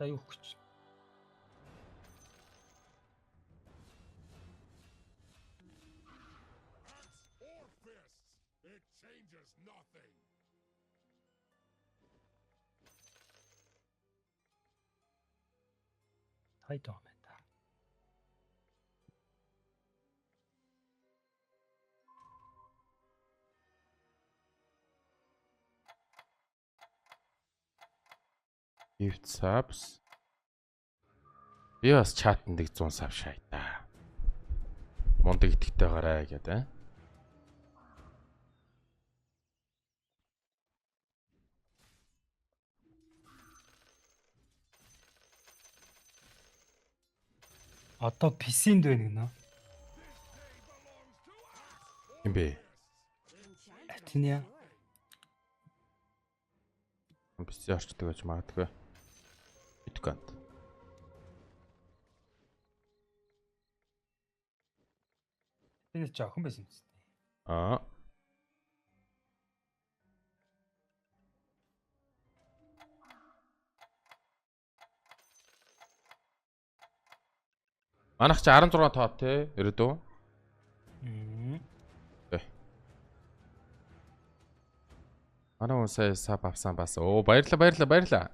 Та юу гэж? Хайдаа юм та. Gift subs. Би бас чатанд 100 сав шаydаа. Мундаг итгэвтэй гараа гэдэг. Одоо PC-нд байна гэнэ. Юм бэ? Атиня. PC орчдөг гэж магадгүй. Биткоинт. Энэ жоохон байсан юм зү. Аа. Манайх чи 16 тоо те ердөө. Манай хүн сая саб авсан бас. Оо баярлаа.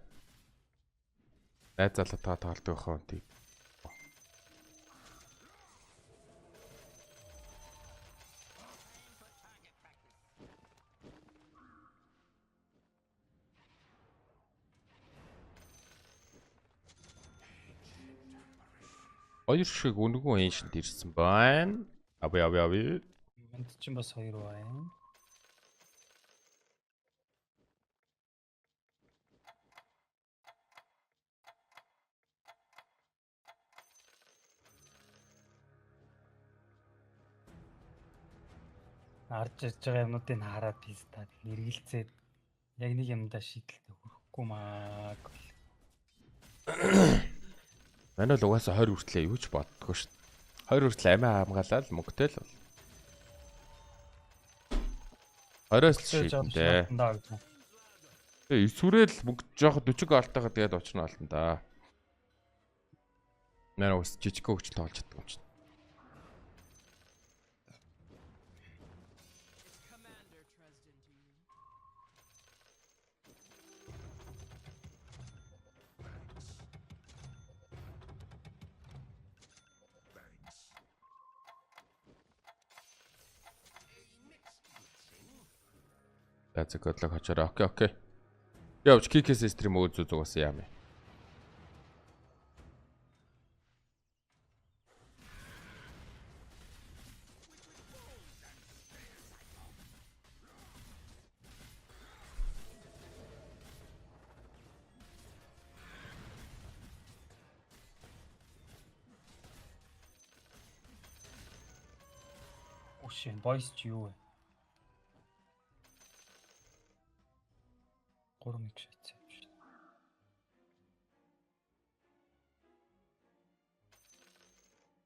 Найзалаа тоо тоолдог хаа тий. Хоёр шиг өнгөө эншинт ирсэн байна. Ави. Энд чинь бас 2 байна. Арж ирж байгаа юмнуудыг хараад пистад эргэлзээд яг нэг юмдаа шийдэлтэй хүрэхгүй маа. Манай л угаасаа 20 хүртлээ юу ч боддгоо шүү дээ. 20 хүртлээ амиа хамгаалаад мөнгөтэй л бол. 20-оос л шийдэнтэй. Тэгээ эсвэрэл мөнгө жоохот 40 алтайгаа тэгээд очно алтан да. Наа ус жижиг хөвч тоолж чаддаг юм чинь. That's a good luck хачаараа. Окей. Явж кикээс стрим үзүү зугаас яам. Ушин бойс чи юу вэ? 3 нэг шатсан юм шиг.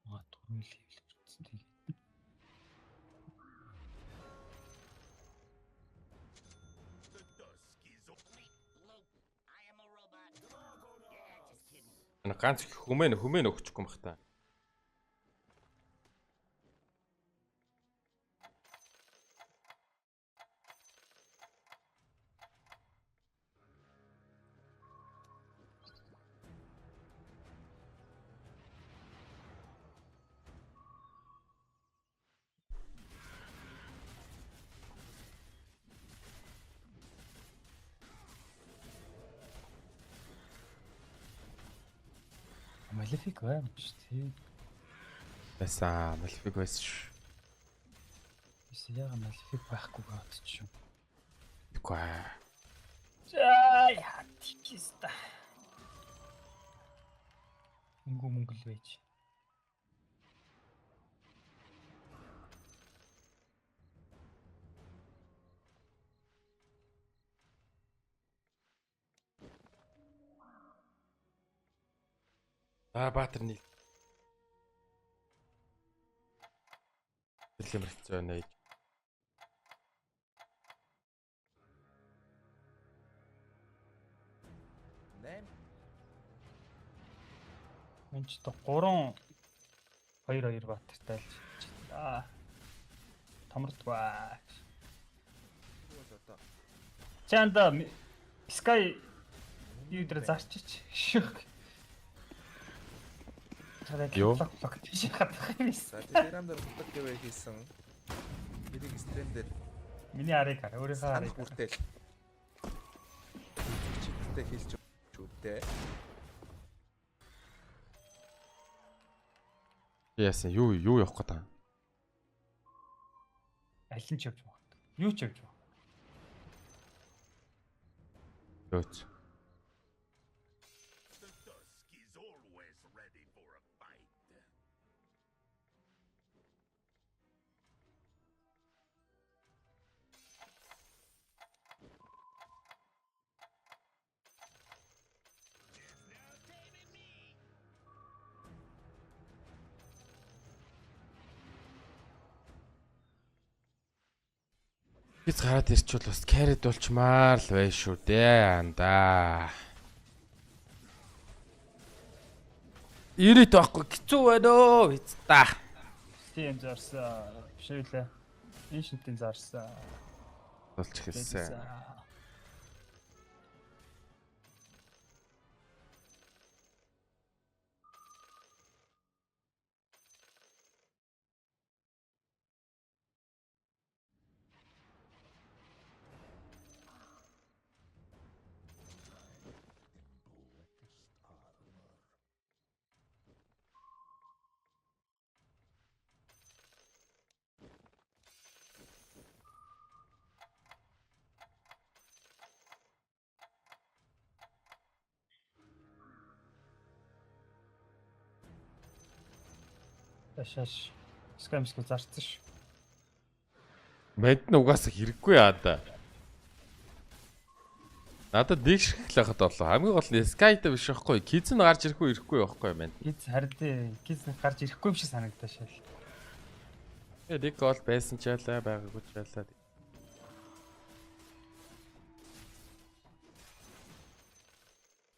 Аа 4 левел хүрсэн тийм. Ганц хүмэн өгчихгүй юм бах та. Малефик байна шүү дээ. Баса малефик байсан шүү. Бис яга малефик байхгүй гад ч юм. Тэггүй. Яа тикиста. Мөнгө л байж. Баатар нийл. Хэлмэрцөө нэ. Энд ч 3 2-2 баттай л аа. Томрдгаа. Чанда Sky юу дээр зарчиж шүүх. Юу? Блок тийш хатах юм За Telegram дээр утга гэвэ хийсэн. Тэрийг стрим дээр миний арыг хараа. Өөрийнхөө арыг бүртэл. Чигтэй хэлж чүдээ. Яасан юу явах гээд байгаа. аль нь ч явж байгаа. Юу ч явж байгаа. Өөч. Бис гараад ирчүүл бас carry дулчмаар л бай шүү дээ андаа. Ирээд байхгүй хэцүү байна оо биз та. Тийм зарсан. Бишээлээ. Ancient-ийн зарсан. Болж хэлсэн. Ташааш скамск зарцсан ш. Мэд нь угаасаа хэрэггүй яа да. Надад дийшрэх л хахад болоо. Хамгийн гол нь Sky-тай биш байхгүй. Kids нь гарч ирэхгүй байхгүй байна. Kids хардээ. Kids гарч ирэхгүй юм шиг санагдаа шал. Нэг гол байсан ч ялаа байгаагүй ч ялаа.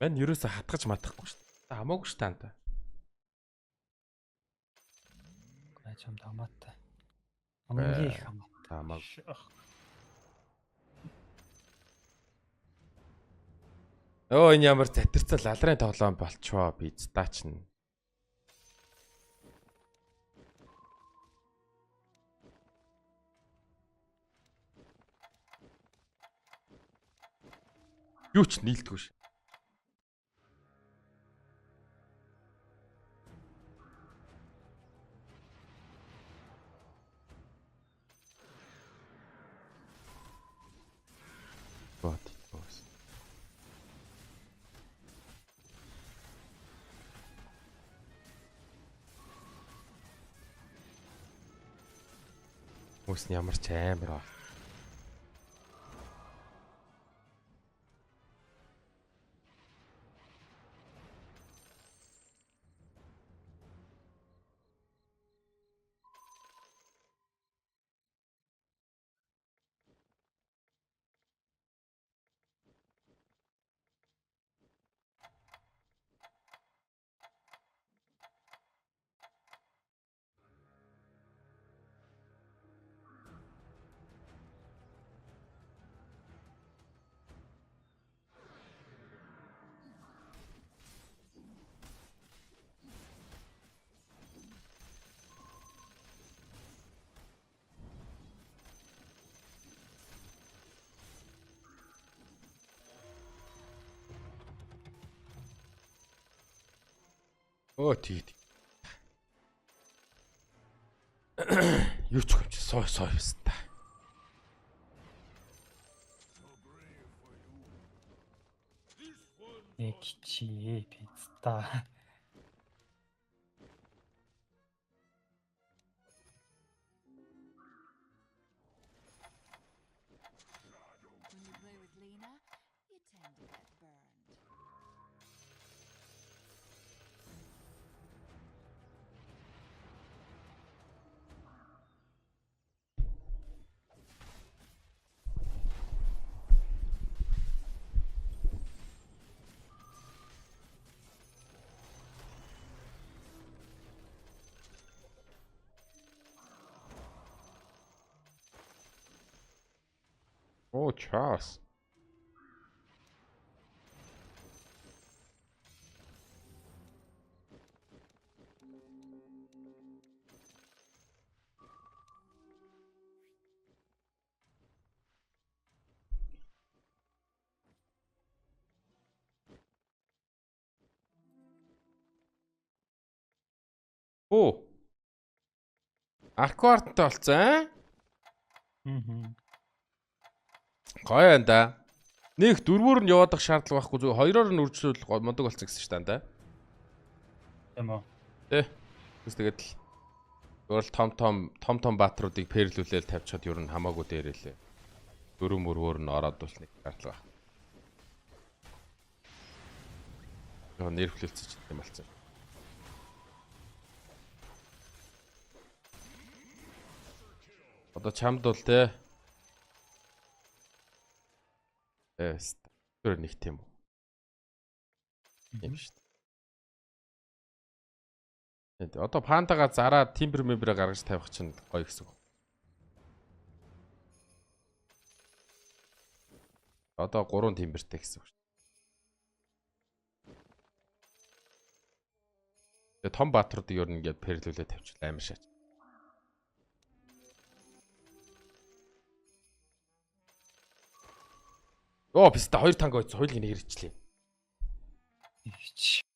Мэн ерөөсө хатгаж матахгүй шүү дээ. Хамаагүй шүү таанда. Чамд хамаатай. Хамгийн их хамаатай. Хамаагүй. Оо энэ ямар затирцал лалрын тоглоом болчвоо биз даа чинь. Юу ч нийлдэггүй ш. Вот. Хүмүүс нь ямар ч амар аа. Оо тийт. Юу ч юм чи сой юмсан та. Чи пицца. When you play with Lena, you tend to get burned. Оо чаас. Оо. Акварттай болцсон. Гоё энэ да. Нэг дөрвөөр нь яваадах шаардлага байхгүй зүгээр хоёроор нь үржлүүл модог болцсон гэсэн шүү дээ. Тийм үү. Тэ. Тэгээд л зүгээр л том баатруудыг пэрлүүлээл тавьчихад ер нь хамаагүй дээрэлээ. Дөрөв мөрөөр нь ороод бол нэг шаардлага байна. Яа нэрвлэлцэж юм болцсон. Одоо чамд бол те. Тэр нэг тийм үү. Юм шүү дээ. Одоо пандага зараа тимбер мембрэ гаргаж тавих чинь гоё гэсэн үг. Одоо 3 тимбертэй гэсэн үг шүү. Тэгээ том баатруудыг ер нь ингээд пэрлүүлээ тавьчихлаа амар шаач. Оо писта 2 танк ойцсон. Хоёулыг нэг ирчлээ. Ич.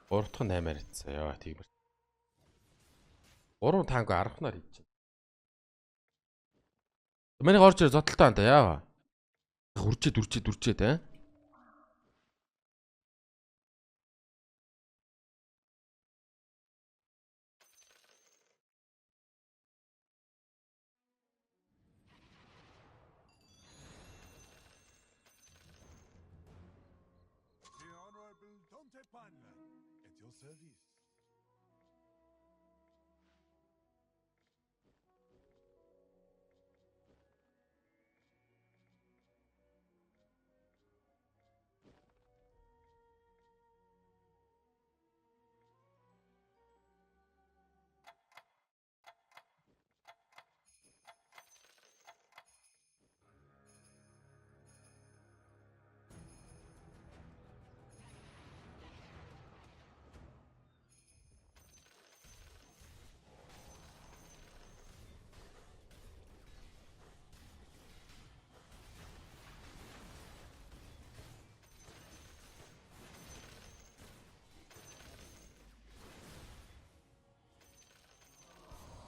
Гуравдах нь 8-аар ицсэн. Яа тиймэр. 3 танк 10-наар хийж байна. Миний орж ирээ зодтолтой анда яа. Үржээд аа. The Honorable Dante Panna at your service.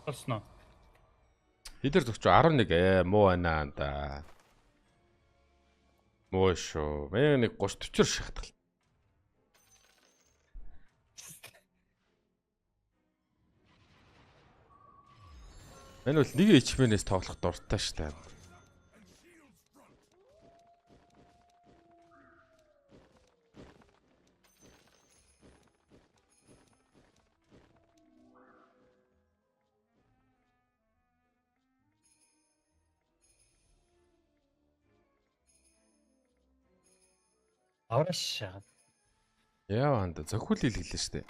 Болсноо. Хидэр зөвч 11 муу байна анда. Муу шүү. Мэн нэг 30-40 шахтал. Мэн бол нэг HP-нээс тоглох дуртай шүү дээ. Авраш шагаад. Яа анда зохиол хэлээ шүү дээ.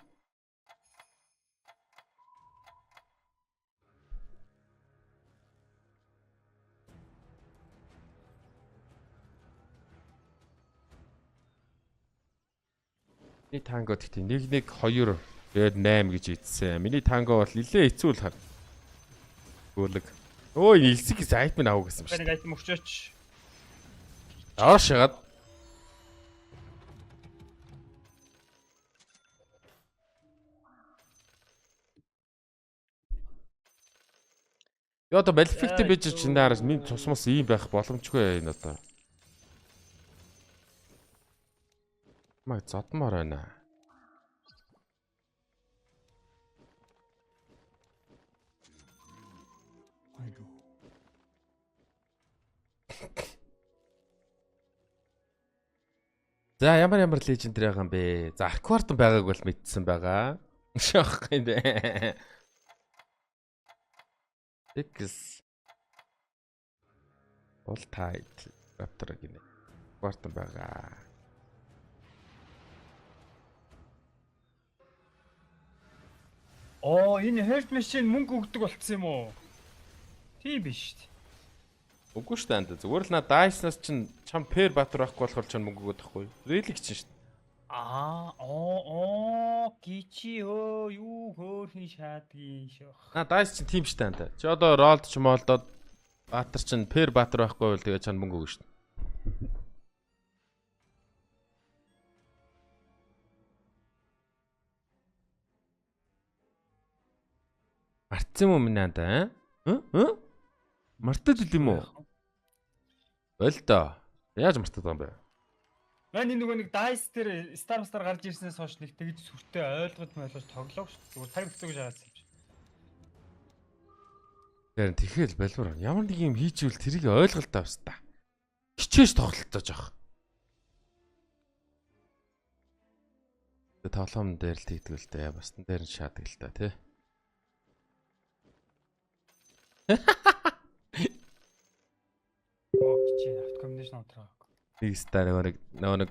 Миний танго гэхдээ 1-1 2 тэгээд 8 гэж ийдсэн. Миний танго бол нилээ хэцүү л хар. Гүлэг. Өө илсэг сайт минь авах гэсэн шүү. Нэг айтем өгчөөч. Аваа шагаад. Яа одоо Maleficent байж чинаарс минь цусмас ийм байх боломжгүй энэ одоо. Маа зодмоор байна. I go. За ямар лежендэр байгаа юм бэ? За Арквартон байгааг бол мэдсэн байгаа. Шах юм дээ. X All title Raptor гинэ. Арквартон байгаа. Энэ health machine мөнгө өгдөг болцсон юм уу? Тийм биш шүү дээ. Үгүй шүү дээ. Зүгээр л Dice-наас чинь чам pair батар байхгүй болохоор ч мөнгө өгөх байхгүй. Relic чинь шүү дээ. Гичи юу хөөрхөн шаадгийн шох. Dice чинь тийм шүү дээ. Чи одоо rollд ч молдод батар чинь pair батар байхгүй бол тэгээ чам мөнгө өгнө шүү дээ. Мартсан юм минь анда? Мартаад ил юм уу? Бол доо. Яаж мартаад байгаа юм бэ? Манай нөгөө нэг Dice дээр Star Star гарч ирснээс хойш нэг тэгж сүртэй ойлгож тоглоог шүү. Зүгээр тариг хэцүүг шаагаад юм чи. Тэр тэгэхээр балбар ямар нэг юм хийчихвэл тэрийг ойлголт авс та. Хичээж тоглолтоо жоох. Тоглоом дээр л тэгдэг л дээ. Бастан дээр нь шаадаг л та тий. Гичи авт комбинашн автраа. Нэг стар нэг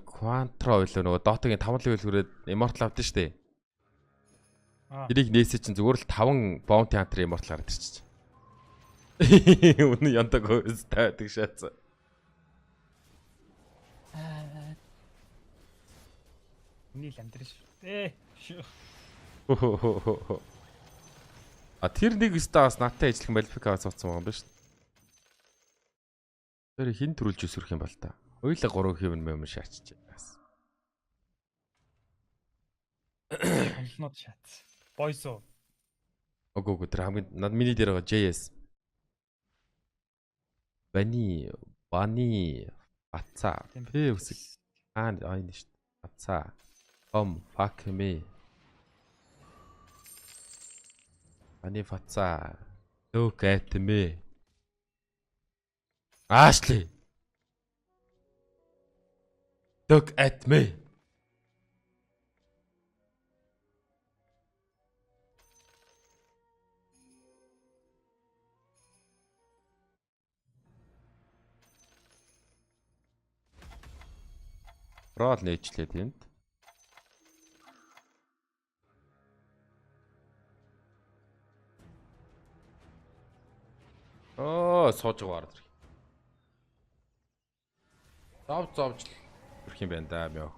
Quantro байлаа нөгөө Dota-гийн 5 level хүрээд Immortal авдсан шүү дээ. Тэрийг нээсээ чинь зүгээр л 5 Bounty Hunter Immortal гараад ирчихсэн. Үнэ янтаг хөөс таадаг шаацсан. Үний л амдраш шүү. Тэр нэг стаас наттай ажиллах Malefica цуцсан байгаа юм ба шүү. Тэр хин төрүүлж өсөрөх юм бол та. Хоёулаа 3 хэвэн мөм шаачж байгаас. Холнод шаац. Бойсоо. Огоо тэр хамгийн над миний дээр байгаа JS. Бани Батса. Тэ үсэг. Айна шүү. Батса. Fuck me. Бани Батса. Look at me. Ashley. Look at me. Рол нээчлээ тэнд. Сууж байгаа орд. Зовж хүрх юм байна да мё.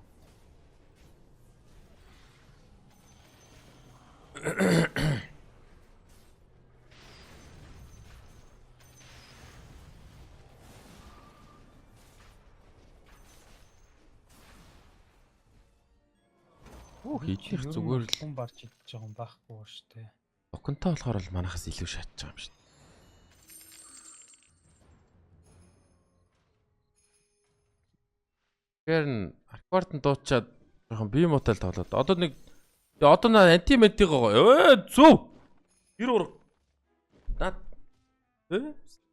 Хийх зүгээр л хүн барч идэж байгаа юм байхгүй шүү дээ. Оконтой болохоор л манахаас илүү шатж байгаа юм шүү. Гэрн Арквартон дуучаад жоохон бие мотал тоглоод. Одоо антимедиг байгаа. Зүв. Гэр ураг. Наад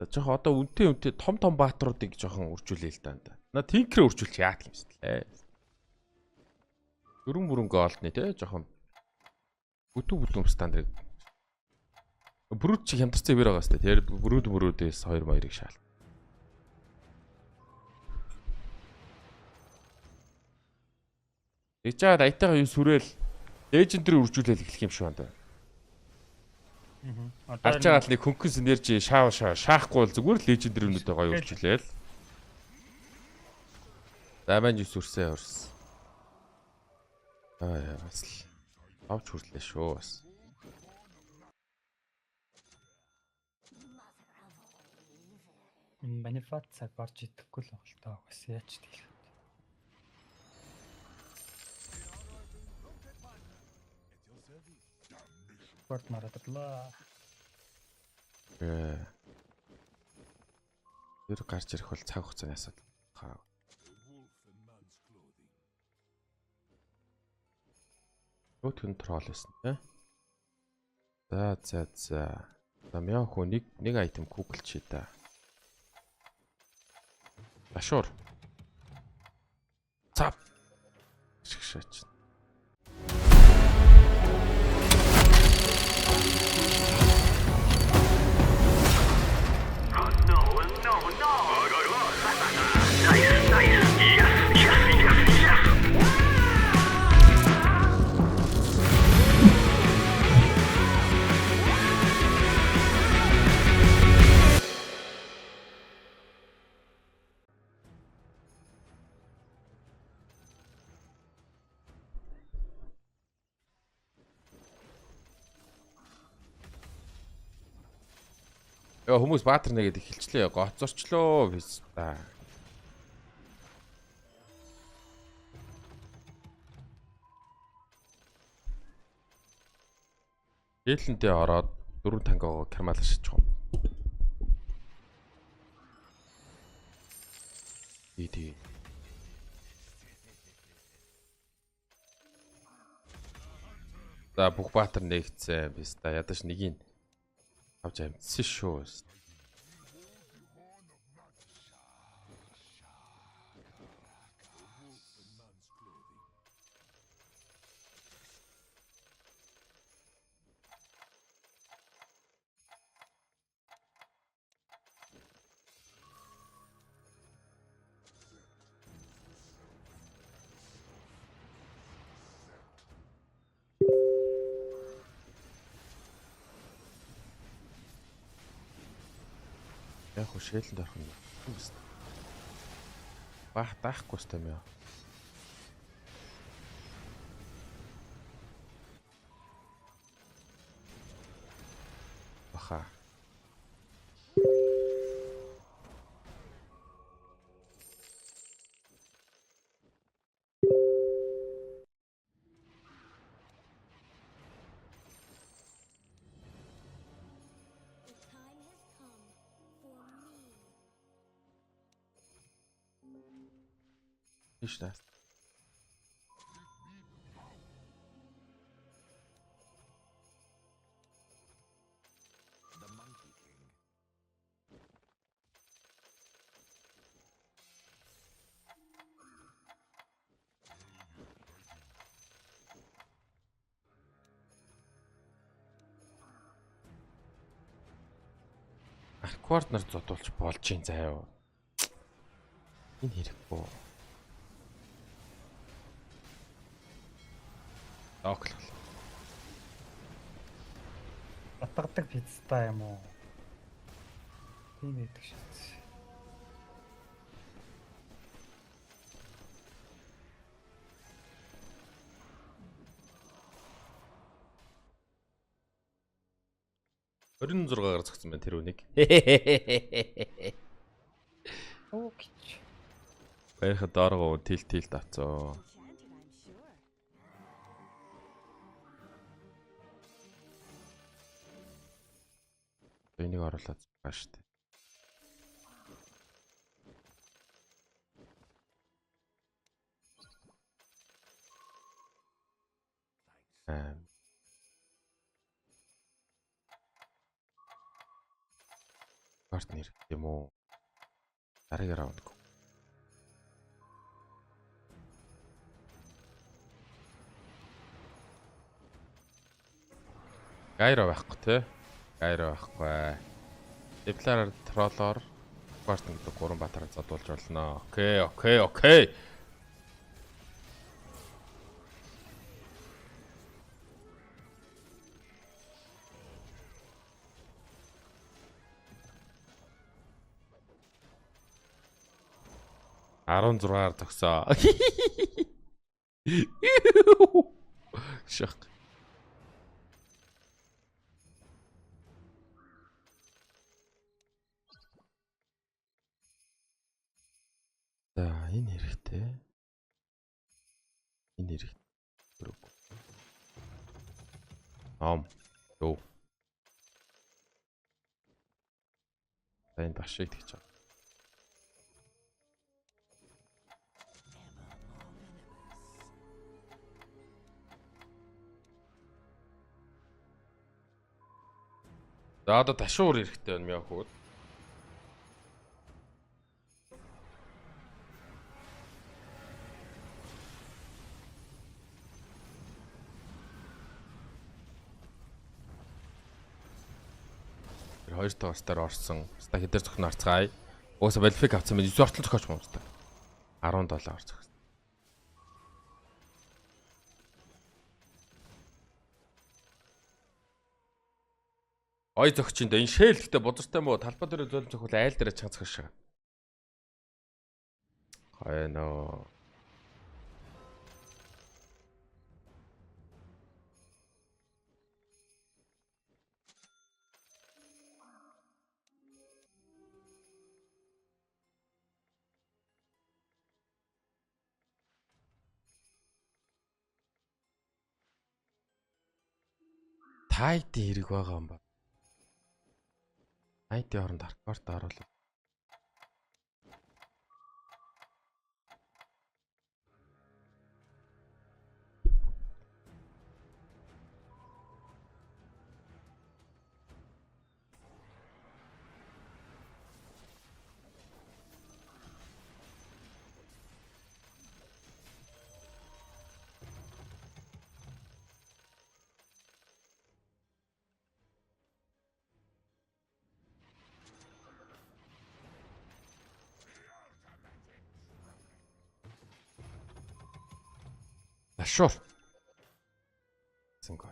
жоохон одоо үнтэй том баатруудыг жоохон үржүүлээ л да. Наа тинкрээ үржүүлчих яах юм бэ? Дөрөн бүрөнгө олдны те жоохон бүтэн стандарт. Бүрүүд чи хямдарсан ивэр байгаа сте. Тэр бүрүүдээс 2-2-ыг шаал. Ичаад айтайгаа юу сүрээл лежендэр үржүүлэл эхлэх юм шиг байна. Арч байгаа л нэг хөнгөн синержи шаахгүй бол зүгээр л лежендэр юмнуудаа гоё үржүүлээл. Даман юу сүрсээ урс. Бас л авч хүрлээ шүү бас. Манифацаг барж идэхгүй л байна л таа. Бас яаж тийх. Спорт марадлаа. Тэр гарч ирэх бол цаг хугацааны асуудал. Өтгөн трол байсан тий. За. Намяа хөө нэг айтем Google чи та. Ашуур. Цап. Агшаач. Яа хүмүүс баатар нэгэд эхэлчлээ. Гоцорчлоо гэж та. Ээлэнтэй ороод 4 тангоо кармал шиж байгаа юм. Иди. За бүх баатар нэгцсэн биз та ядаж нэгийг авч амтсан шүү. Яг хөө шээлэнд орох юм. Даахгүй сте юм яа. Баха. Ишнас. The Monkey King. Арквард нар зодуулж болж ин заяа. Энэ хэрэггүй. Оклол. Батгадаг пиццтай юм уу? Тийм байдаг шээ. Өрн 6-аар зогцсон байна тэр үнийг. Окей. Баярхад дооргоо тил тавцоо. Энийг оруулаад байгаа шүү дээ. Партнер юм уу? Дараагаар авах. Гайро байхгүй те. Гайро байхгүй. Деплараар троллоор партнер гэдэг 3 батараа задуулж болно. Окей. Арон 6-аар тогсоо. Шах. За энэ хэрэгтэй. Энэ хэрэгтэй. Ёо. За энэ башиг тэгж байгаа. За одоо ташуур хэрэгтэй байна мяа хүүд. 2 дугаар стаар орсон. Ста хэдэр зөвхөн орцгаая. Уусаа Battlefield авсан байна. 9 ортол зохиоч юм ста. 17 орцох. Ой зөгчинд энэ шээл гэхдээ бузартай мó талбай дээр зөөлөн зөхөл айл дээр чанцах шиг. Хай нөө. Тайд хэрэг байгаа юм ба. Тайдын оронд аркорт оруулах. Sure. Cinco.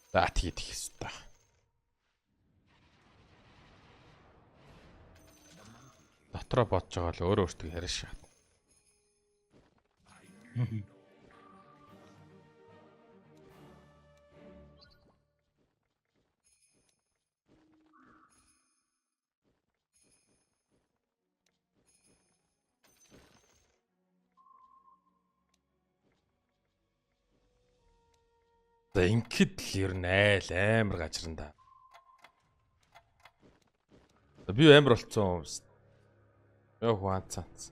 За тэгээд их хэвээр. Дотроо бодож байгаа л өөрөө өөртөө яриа шат. За ингээд л ер нь айл амар гажранда. Би амар болцсон юм. Яа хуанцаац.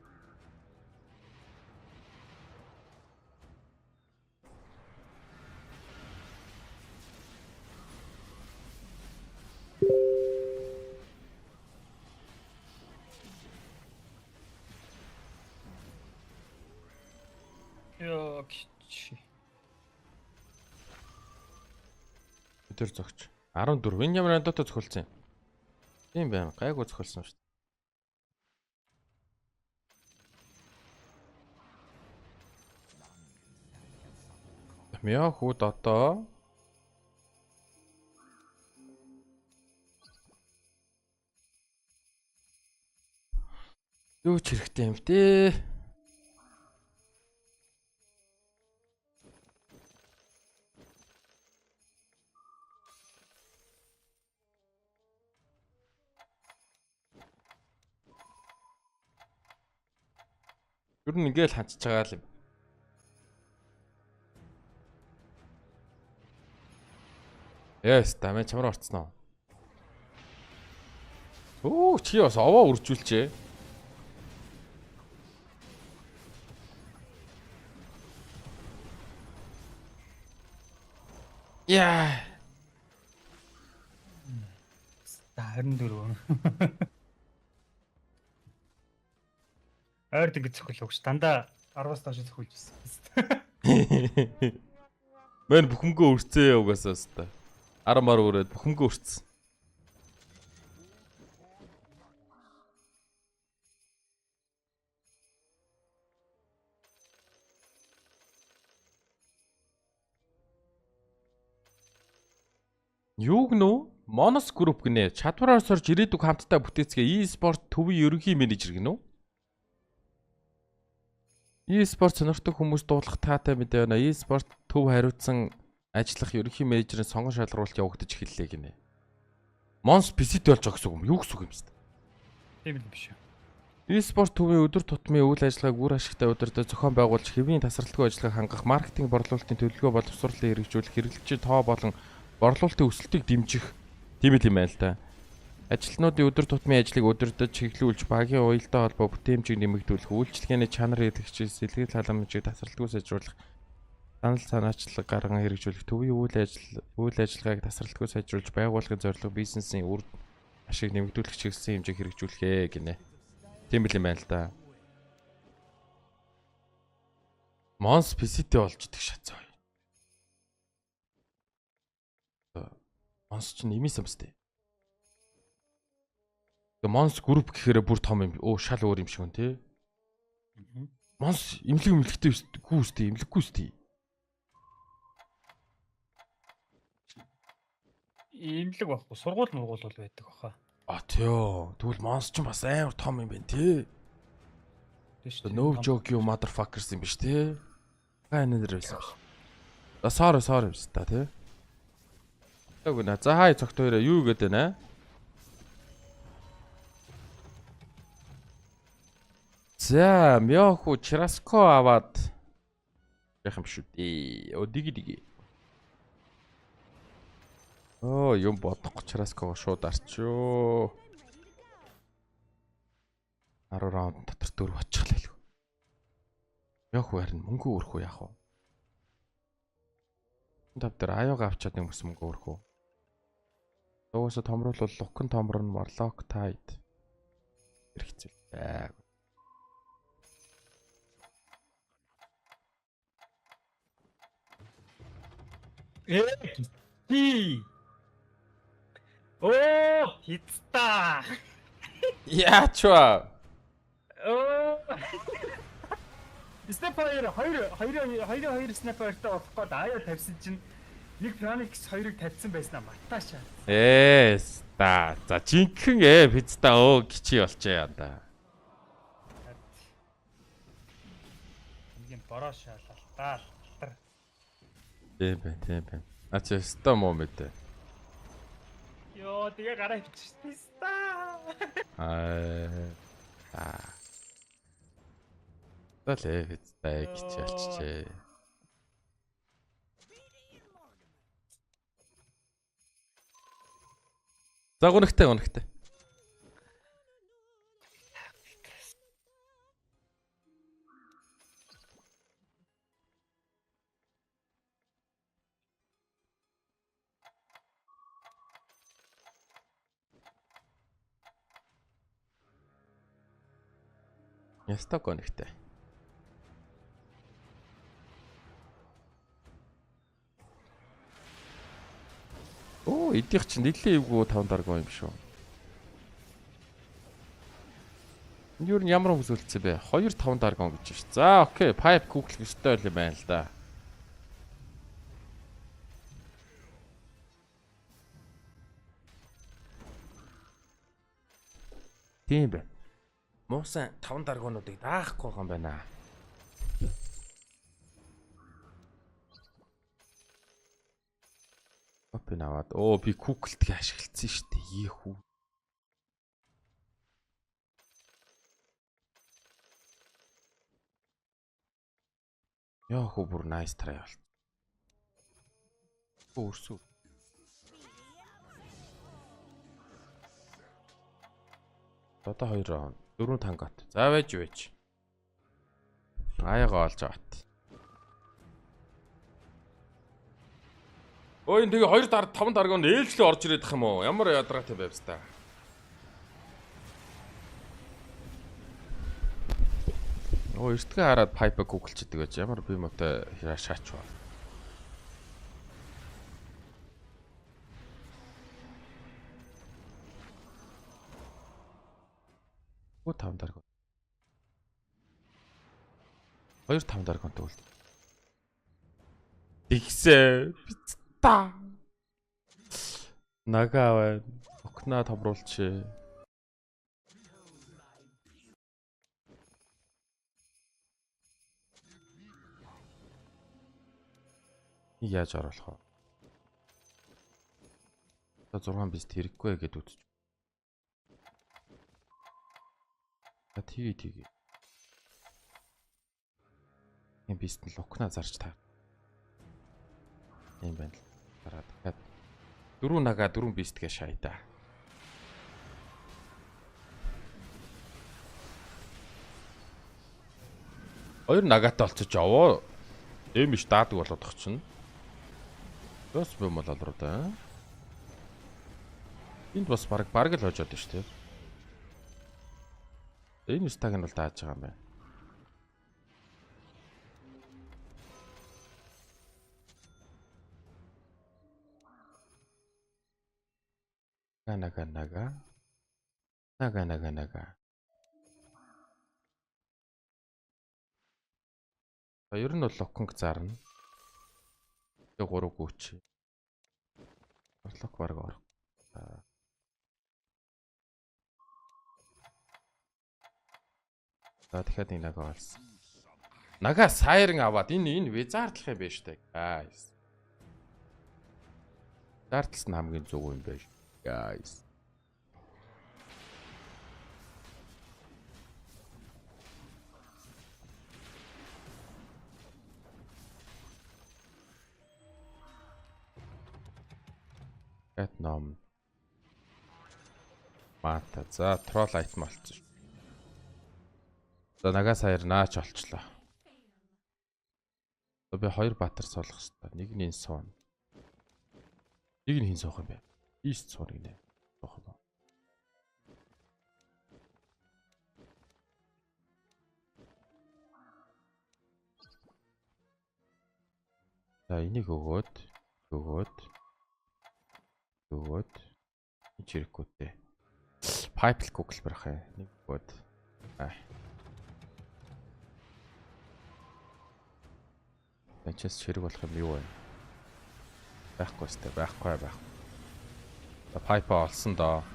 Яа чи. Тэр зогч 14 энэ ямар андуутай зохиолсон юм. Тийм байна. Гайгүй зохиолсон шүү дээ. Мяа хүүд одоо юу ч хэрэгтэй юм бэ? Юу н ингээл ханчж байгаа юм. Яс, тамаа чамраа орцсон уу? Оо, чи бас овоо үржүүлчээ. Яа. 24. Ойрд ингэ зөхөлөөш дандаа 10-аас доош зөхүүлж ирсэн. Мэн бүхэмгөө өрцөө угаасаа өстой. 10 мар өрөөд бүхэмгөө өрцсөн. Юу гэнэ? Monos Group гинэ. Чадвараар сорж ирээдүг хамтдаа бүтээцгээ e-sport төвийн ерөнхий менежер гинэ үү? E-спорт сонирхдаг хүмүүс дуудлах таатай мэдээ байна. E-спорт төв хариуцсан ажиллах ерөнхий менежерийн сонгон шалгаруулалт явагдаж эхэллээ гинэ. Монс PC-д болж байгаа гэсэн үг юм. Юу гэсэн үг юм бэ? Тийм л биш үү. E-спорт төвийн өдөр тутмын үйл ажиллагааг үр ашигтай удирдах, зохион байгуулж, хэвийн тасралтгүй ажиллагааг хангах, маркетинг борлуулалтын төлөвлөгөө боловсруулалтыг хэрэгжүүлэх, хэрэглэгчийн тоо болон борлуулалтын өсөлтийг дэмжих тийм юм байна л да. Ажилтнуудын өдөр тутмын ажлыг удирдах, чиглүүлж, багийн уялдаа холбоо бүтээмжийг нэмэгдүүлэх, үйлчлэгээний чанар хэрэгжих, сэлгээл халамжийг тасралтгүй сайжруулах, санал санаачлаг гарган хэрэгжүүлэх, төвийн үйл ажиллагааг тасралтгүй сайжруулж, байгууллагын зорилго, бизнесийн үр ашиг нэмэгдүүлэх чиглэсэн хэмжээг хэрэгжүүлэхээ гинэ. Тийм л юм байна л да. Монс PC-тэй болж идэх шатцаа. Монс ч нэмээсэн бастэй. Монс групп гэхээр бүр том юм. Оо шал өөр юм шиг үн тий. Монс имлэгтэй гүйстэй, имлэггүйстэй. Имлэг байхгүй, сургууль бол байдаг баха. Тё. Тэгвэл монс ч бас амар том юм байна тий. Тийм шүү. No joke you motherfuckers юм биш тий. Ганаар байсан биш. Sorry биш та тий. Тэгвэл за хай цогт хоёроо юу гэдэг вэ? За, мёху чраско аваад яах юм шүү дээ. Диги. Юм бодохгүй чраского шууд арчөө. 10 раунд дотор 4 очихлаа л. Мёху харин мөнгө өрөх үү яах вэ? Тав дээр аяага авчаад юм гэсэн мөнгө өрөх үү? Уусаа томруулбал лукн томрон морлок тайд. Хэрэгцээ. Хи. Оо, хитста. Яачва. Снайпер хоёр снайпертай болох гээд аяа тавьсан чинь нэг Phoenix 2-ыг тавьсан байснаа мартаашаа. За жинхэнэ пицта гिचий болчоо янда. Хамгийн бороо шаалалтаа. Тийм байна. Ачаа ста муу мэдээ. Йоо, тэгээ гараа хичсэн ста. Талээ пицта гिचий болчихжээ. За гонхтой. Яста гонхтой. Оо, эдийнх чинь нэлээд эвгүй 5 дарга юм шүү. Энд юу ямар хүмүүс үлдсэн бэ? 2-5 дарга гэж шүү. За, окей, pipe google өстой юм байна л да. Тийм байна. Муусан 5 даргуунуудыг даахгүй юм байна. Опен аваад би Google-т ашигласан шүү дээ. Ийхүү. Яах вэ бүр nice try болт. Өөрсөө. Одоо 2 раунд. 4 тангат. За байж. Аяга олж ават. Ой энэ тэгээ 5 дарганд ээлжлээ орж ирээд их юм уу? Ямар ядаргаатай байвс та. Эртгээ хараад pipe google-чдаг байж ямар би мотой шаач ба. Оо 5 дарга. 2-5 дарганд үл. Тэгсээ та нагаваа окна томруулчих. Нэг яаж оруулах вэ? Одоо 6 бист хэрэггүй гэдээ үтж. Тэгээ. Энэ бист нь лукна зарж таа. Ийм байна л. Дараа дахиад 4 нага 4 бист гээ шайда. Хоёр нагатай олцож яваа. Эм биш даадаг болоод тах чинь. Бас юм бол алруу да. Энд бас баг л хожоод байна шүү дээ. Энэ стаг нь бол дааж байгаа юм байна. Нага. Ер нь бол локинг зарна. Тэгээ 3 гүч. Лок баг орох. За дахиад нэг нага олсон. Нага сайран аваад энэ визардлах юм байна штэ. Guys. Зарталсан хамгийн зөв юм байна. Guys. Ном. Мата. За трол айтм олцсон. За нага саяар наач олчлоо. Одоо би 2 баатар суулгах хэрэгтэй. Нэг нь энэ суун. Нэг нь хин суух юм бэ? Ийст суурыг нэ. Суух юм. За энийг өгөөд чиркүүтэй. Pipe Google барах юм. Нэг өгөөд. Ачаас чирэг болох юм юу вэ? Байхгүй сте, байхгүй. За pipe олсон доо.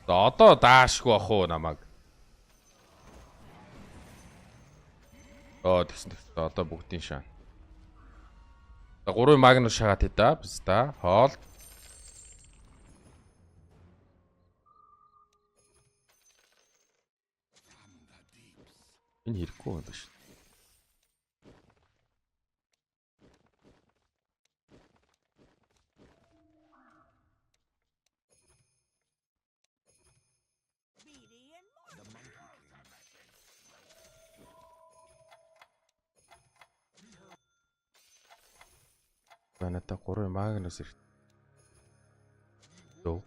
За одоо даашгүй ах уу намайг. Тэгсэн. Одоо бүгдийн шаа. За 3 магнус шагаад хэдаа биз та. Хоол. Энэ хэрэггүй юм байна шүү. Надад 3 магнус ирэх. Дөө.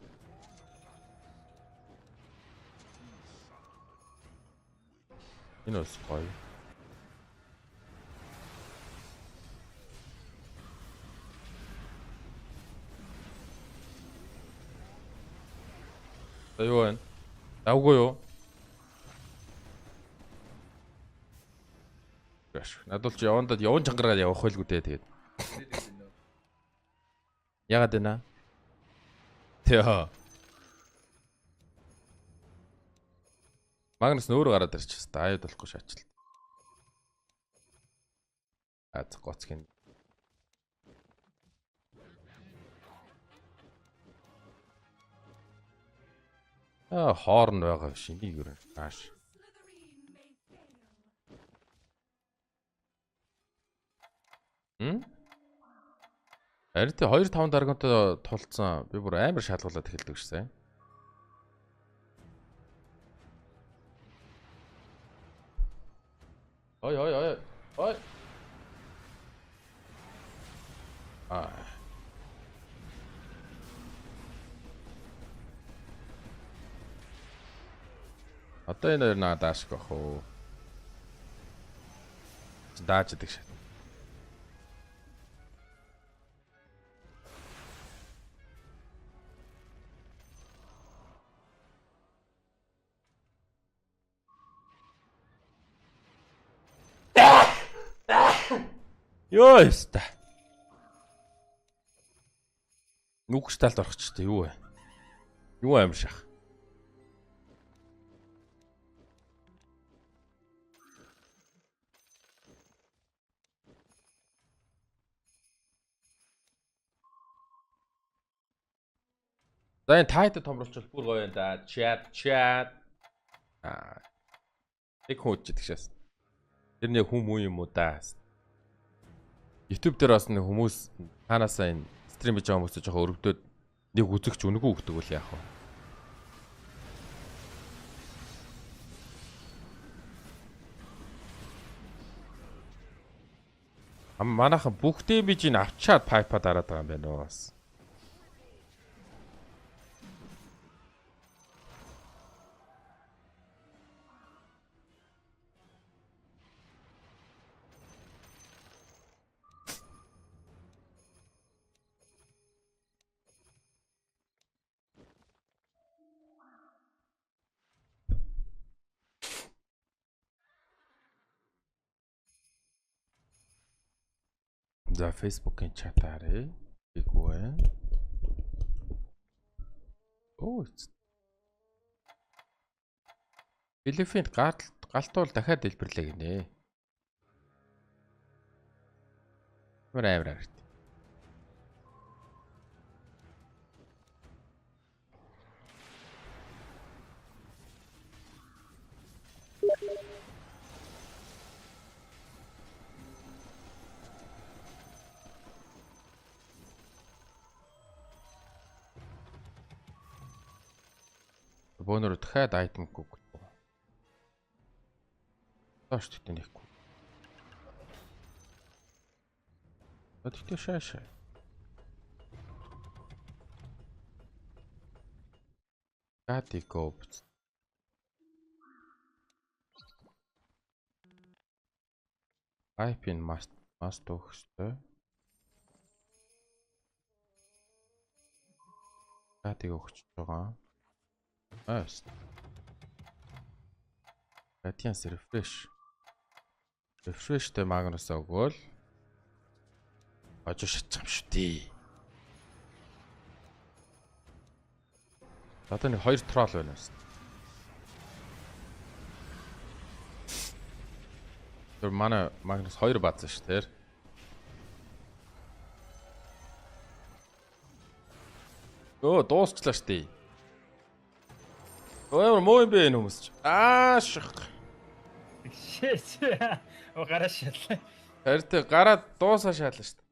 Энэ бас гоё. Юу вэ? Давгүй юу? Надад ч яван чангараад явах байлгүй дээ тэгээд. Ягаад вэ? Тэ. Магнус нөөрө гараад ирчихсэн. Аюуд болохгүй шаачлаа. Гоцгийн. Хоорн байгаа биш. Энийг юу нааш. Харин 2-5 даргантай тулцсан. Би бүр амар шалгуулаад эхэлдэг шээ. Ой. Одоо энэ надаас гох уу. Даачдаг шээ. Ёо яста. Нүгч талд орох ч тийм юу вэ? Юу аим шах. За энэ тайд томруулчихвал бүр гоё юм да. Chat. Тэг хөөчдөг шээс. Тэр нэг хүм үү юм уу да. YouTube дээр бас нэг хүмүүс танаасаа энэ стрим хийж байгаа хүмүүсээ жоохон өргөдөөд нэг үзэгч үнэгүй өгдөг үл яах вэ? Манайхан бүх дэмижийг авчаад пайпа дараад байгаа юм байна уу бас. За Facebook-ын чат харъя. Иггүй. Оо. Филиппинд галтуул дахиад дэлбэрлээ гинэ. Амар харагд. Бөөнөр дахиад айтем гүг. Тоош тэгтээ нэхгүй. Тэгтээ шаашаа. Катикоп. Айпин маст өгөхтэй. Катиг өгч байгаа. Аст. Radiance refresh. Refreshтэй Магнус өгөөл. Ажиж шатчих юм шүү дээ. Одоо нэг 2 трол байна шүү. Тэр манай Магнус 2 баасан шүү тэр. Дуусчлаа шүү дээ. Ой, муу юм бэ энэ хүмүүс. Ших. Шээ. О гараа шатлаа. Харин гараад дуусаа шаална шүү.